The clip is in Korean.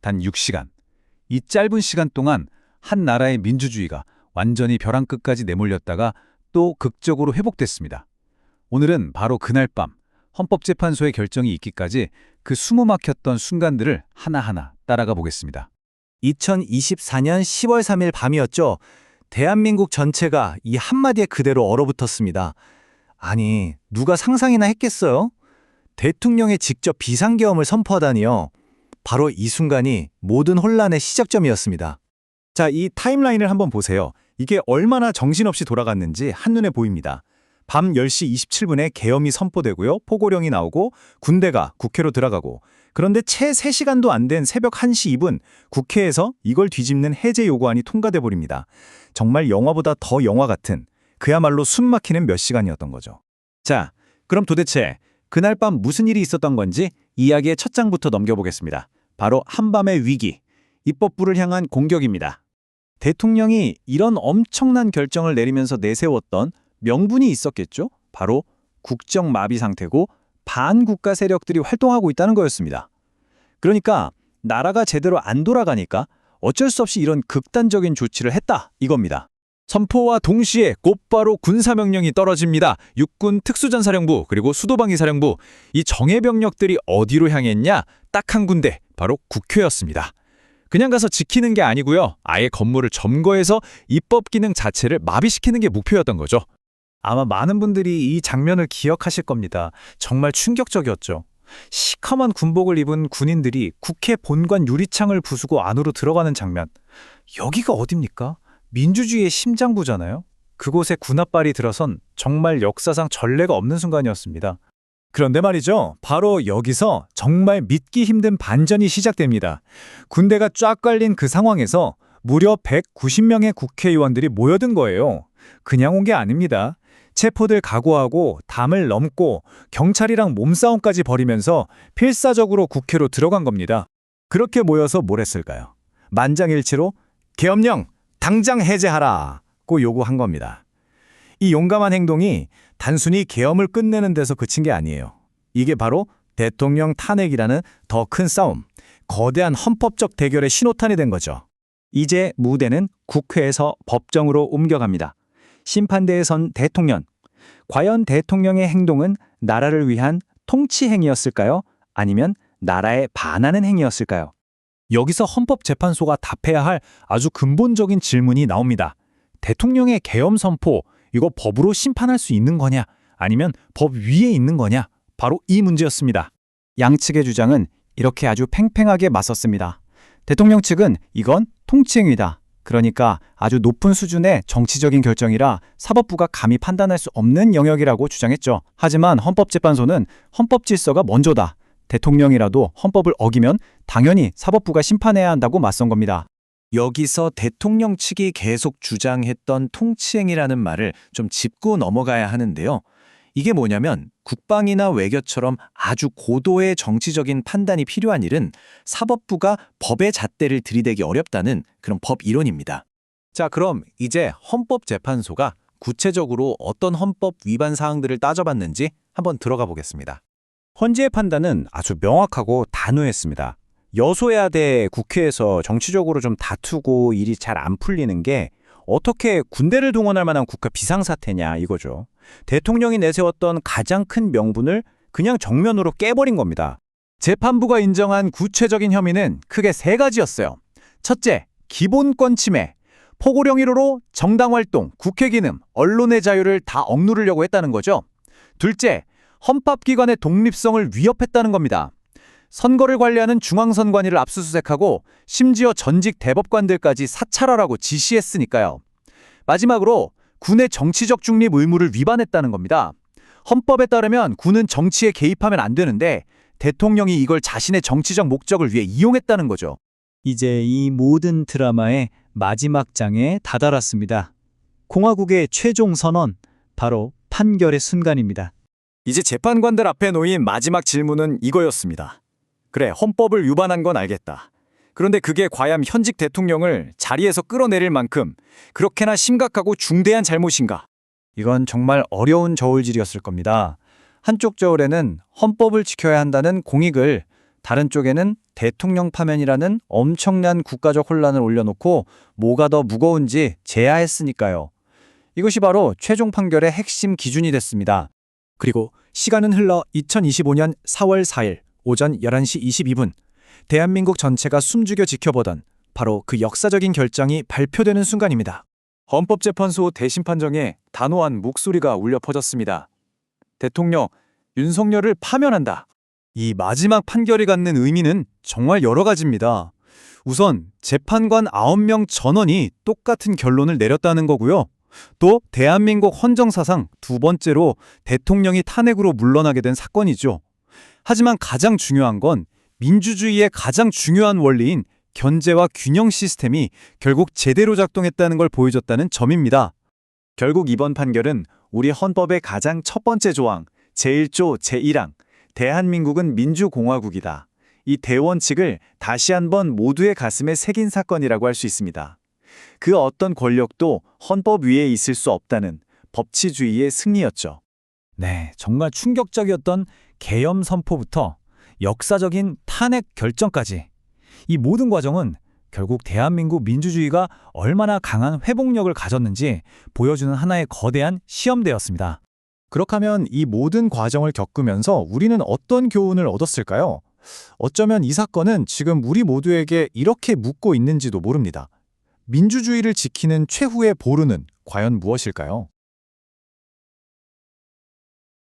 단 6시간. 이 짧은 시간 동안 한 나라의 민주주의가 완전히 벼랑 끝까지 내몰렸다가 또 극적으로 회복됐습니다. 오늘은 바로 그날 밤 헌법재판소의 결정이 있기까지 그 숨어막혔던 순간들을 하나하나 따라가 보겠습니다. 2024년 10월 3일 밤이었죠. 대한민국 전체가 이 한마디에 그대로 얼어붙었습니다. 아니, 누가 상상이나 했겠어요? 대통령이 직접 비상계엄을 선포하다니요. 바로 이 순간이 모든 혼란의 시작점이었습니다. 자, 이 타임라인을 한번 보세요. 이게 얼마나 정신없이 돌아갔는지 한눈에 보입니다. 밤 10시 27분에 계엄이 선포되고요. 포고령이 나오고 군대가 국회로 들어가고, 그런데 채 3시간도 안 된 새벽 1시 2분 국회에서 이걸 뒤집는 해제 요구안이 통과돼 버립니다. 정말 영화보다 더 영화 같은, 그야말로 숨막히는 몇 시간이었던 거죠. 자, 그럼 도대체 그날 밤 무슨 일이 있었던 건지 이야기의 첫 장부터 넘겨보겠습니다. 바로 한밤의 위기, 입법부를 향한 공격입니다. 대통령이 이런 엄청난 결정을 내리면서 내세웠던 명분이 있었겠죠? 바로 국정 마비 상태고 반국가 세력들이 활동하고 있다는 거였습니다. 그러니까 나라가 제대로 안 돌아가니까 어쩔 수 없이 이런 극단적인 조치를 했다, 이겁니다. 선포와 동시에 곧바로 군사명령이 떨어집니다. 육군 특수전사령부 그리고 수도방위사령부. 이 정예병력들이 어디로 향했냐? 딱 한 군데, 바로 국회였습니다. 그냥 가서 지키는 게 아니고요. 아예 건물을 점거해서 입법 기능 자체를 마비시키는 게 목표였던 거죠. 아마 많은 분들이 이 장면을 기억하실 겁니다. 정말 충격적이었죠. 시커먼 군복을 입은 군인들이 국회 본관 유리창을 부수고 안으로 들어가는 장면. 여기가 어딥니까? 민주주의의 심장부잖아요. 그곳에 군홧발이 들어선 정말 역사상 전례가 없는 순간이었습니다. 그런데 말이죠. 바로 여기서 정말 믿기 힘든 반전이 시작됩니다. 군대가 쫙 깔린 그 상황에서 무려 190명의 국회의원들이 모여든 거예요. 그냥 온 게 아닙니다. 체포될 각오하고 담을 넘고 경찰이랑 몸싸움까지 벌이면서 필사적으로 국회로 들어간 겁니다. 그렇게 모여서 뭘 했을까요? 만장일치로 계엄령 당장 해제하라고 요구한 겁니다. 이 용감한 행동이 단순히 계엄을 끝내는 데서 그친 게 아니에요. 이게 바로 대통령 탄핵이라는 더 큰 싸움, 거대한 헌법적 대결의 신호탄이 된 거죠. 이제 무대는 국회에서 법정으로 옮겨갑니다. 심판대에 선 대통령. 과연 대통령의 행동은 나라를 위한 통치 행위였을까요? 아니면 나라에 반하는 행위였을까요? 여기서 헌법재판소가 답해야 할 아주 근본적인 질문이 나옵니다. 대통령의 계엄 선포, 이거 법으로 심판할 수 있는 거냐? 아니면 법 위에 있는 거냐? 바로 이 문제였습니다. 양측의 주장은 이렇게 아주 팽팽하게 맞섰습니다. 대통령 측은 이건 통치행위다. 그러니까 아주 높은 수준의 정치적인 결정이라 사법부가 감히 판단할 수 없는 영역이라고 주장했죠. 하지만 헌법재판소는 헌법 질서가 먼저다. 대통령이라도 헌법을 어기면 당연히 사법부가 심판해야 한다고 맞선 겁니다. 여기서 대통령 측이 계속 주장했던 통치행위라는 말을 좀 짚고 넘어가야 하는데요. 이게 뭐냐면 국방이나 외교처럼 아주 고도의 정치적인 판단이 필요한 일은 사법부가 법의 잣대를 들이대기 어렵다는 그런 법 이론입니다. 자, 그럼 이제 헌법재판소가 구체적으로 어떤 헌법 위반 사항들을 따져봤는지 한번 들어가 보겠습니다. 헌재의 판단은 아주 명확하고 단호했습니다. 여소야 대 국회에서 정치적으로 좀 다투고 일이 잘 안 풀리는 게 어떻게 군대를 동원할 만한 국가 비상사태냐 이거죠. 대통령이 내세웠던 가장 큰 명분을 그냥 정면으로 깨버린 겁니다. 재판부가 인정한 구체적인 혐의는 크게 3가지였어요. 첫째, 기본권 침해. 포고령 1호로 정당활동, 국회 기능, 언론의 자유를 다 억누르려고 했다는 거죠. 둘째, 헌법기관의 독립성을 위협했다는 겁니다. 선거를 관리하는 중앙선관위를 압수수색하고 심지어 전직 대법관들까지 사찰하라고 지시했으니까요. 마지막으로 군의 정치적 중립 의무를 위반했다는 겁니다. 헌법에 따르면 군은 정치에 개입하면 안 되는데 대통령이 이걸 자신의 정치적 목적을 위해 이용했다는 거죠. 이제 이 모든 드라마의 마지막 장에 다다랐습니다. 공화국의 최종 선언, 바로 판결의 순간입니다. 이제 재판관들 앞에 놓인 마지막 질문은 이거였습니다. 그래, 헌법을 위반한 건 알겠다. 그런데 그게 과연 현직 대통령을 자리에서 끌어내릴 만큼 그렇게나 심각하고 중대한 잘못인가? 이건 정말 어려운 저울질이었을 겁니다. 한쪽 저울에는 헌법을 지켜야 한다는 공익을, 다른 쪽에는 대통령 파면이라는 엄청난 국가적 혼란을 올려놓고 뭐가 더 무거운지 제야했으니까요. 이것이 바로 최종 판결의 핵심 기준이 됐습니다. 그리고 시간은 흘러 2025년 4월 4일 오전 11시 22분, 대한민국 전체가 숨죽여 지켜보던 바로 그 역사적인 결정이 발표되는 순간입니다. 헌법재판소 대심판정에 단호한 목소리가 울려 퍼졌습니다. 대통령 윤석열을 파면한다. 이 마지막 판결이 갖는 의미는 정말 여러 가지입니다. 우선 재판관 9명 전원이 똑같은 결론을 내렸다는 거고요. 또 대한민국 헌정사상 두 번째로 대통령이 탄핵으로 물러나게 된 사건이죠. 하지만 가장 중요한 건 민주주의의 가장 중요한 원리인 견제와 균형 시스템이 결국 제대로 작동했다는 걸 보여줬다는 점입니다. 결국 이번 판결은 우리 헌법의 가장 첫 번째 조항, 제1조 제1항, 대한민국은 민주공화국이다. 이 대원칙을 다시 한번 모두의 가슴에 새긴 사건이라고 할 수 있습니다. 그 어떤 권력도 헌법 위에 있을 수 없다는 법치주의의 승리였죠. 네, 정말 충격적이었던 계엄 선포부터 역사적인 탄핵 결정까지 이 모든 과정은 결국 대한민국 민주주의가 얼마나 강한 회복력을 가졌는지 보여주는 하나의 거대한 시험대였습니다. 그렇다면 이 모든 과정을 겪으면서 우리는 어떤 교훈을 얻었을까요? 어쩌면 이 사건은 지금 우리 모두에게 이렇게 묻고 있는지도 모릅니다. 민주주의를 지키는 최후의 보루는 과연 무엇일까요?